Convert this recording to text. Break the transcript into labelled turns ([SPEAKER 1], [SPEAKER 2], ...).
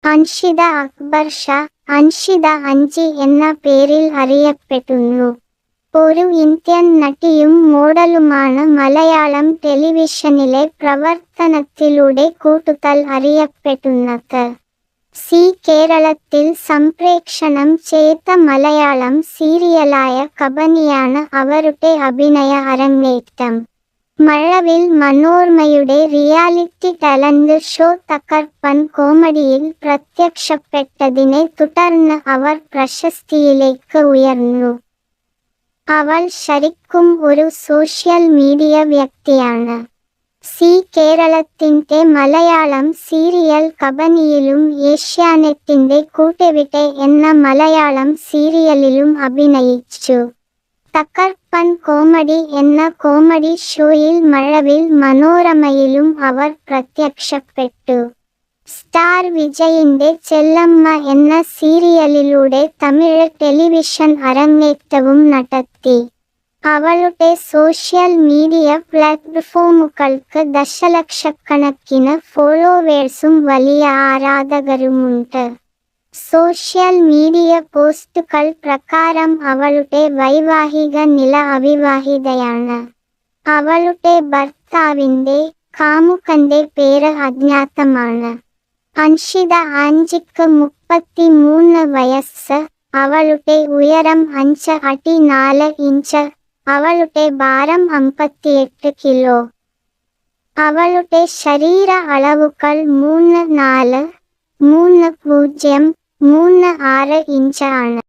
[SPEAKER 1] അൻഷിത അക്ബർ ഷാ, അൻഷിത അഞ്ചി എന്ന പേരിൽ അറിയപ്പെടുന്നു. ഒരു ഇന്ത്യൻ നടിയും മോഡലുമാണ്. മലയാളം ടെലിവിഷനിലെ പ്രവർത്തനത്തിലൂടെ കൂടുതൽ അറിയപ്പെടുന്നത്. കേരളത്തിൽ സംപ്രേക്ഷണം ചെയ്ത മലയാളം സീരിയലായ കബനിയാണ് അവരുടെ അഭിനയ അരങ്ങേറ്റം. മഴവിൽ മനോരമയുടെ റിയാലിറ്റി ടാലന്റ് ഷോ തകർപ്പൻ കോമഡിയിൽ പ്രത്യക്ഷപ്പെട്ടതിനെ തുടർന്ന് അവർ പ്രശസ്തിയിലേക്ക് ഉയർന്നു. അവൾ ശരിക്കും ഒരു സോഷ്യൽ മീഡിയ വ്യക്തിയാണ്. കേരളത്തിന്റെ മലയാളം സീരിയൽ കബനിയിലും ഏഷ്യാനെറ്റിന്റെ കൂടെവിടെ എന്ന മലയാളം സീരിയലിലും അഭിനയിച്ചു. തകർപ്പൻ കോമഡി എന്ന കോമഡി ഷോയിൽ മഴവിൽ മനോരമയിലും അവർ പ്രത്യക്ഷപ്പെട്ടു. സ്റ്റാർ വിജയിന്റെ ചെല്ലമ്മ എന്ന സീരിയലിലൂടെ തമിഴ് ടെലിവിഷൻ അരങ്ങേറ്റവും നടത്തി. അവളുടെ സോഷ്യൽ മീഡിയ പ്ലാറ്റ്ഫോമുകൾക്ക് ദശലക്ഷക്കണക്കിന് ഫോളോവേഴ്സും വലിയ ആരാധകരുമുണ്ട്. സോഷ്യൽ മീഡിയ പോസ്റ്റുകൾ പ്രകാരം അവളുടെ വൈവാഹിക നില അവിവാഹിതയാണ്. അവളുടെ ഭർത്താവിന്റെ കാമുകന്റെ പേര് അജ്ഞാതമാണ്. അൻഷിത ആഞ്ചിക്ക് 33 വയസ്സ്. അവളുടെ ഉയരം 5 അടി 4 ഇഞ്ച്. അവളുടെ ഭാരം 58 കിലോ. അവളുടെ ശരീര അളവുകൾ 3'4", 3'0", 3'6" ഇഞ്ച് ആണ്.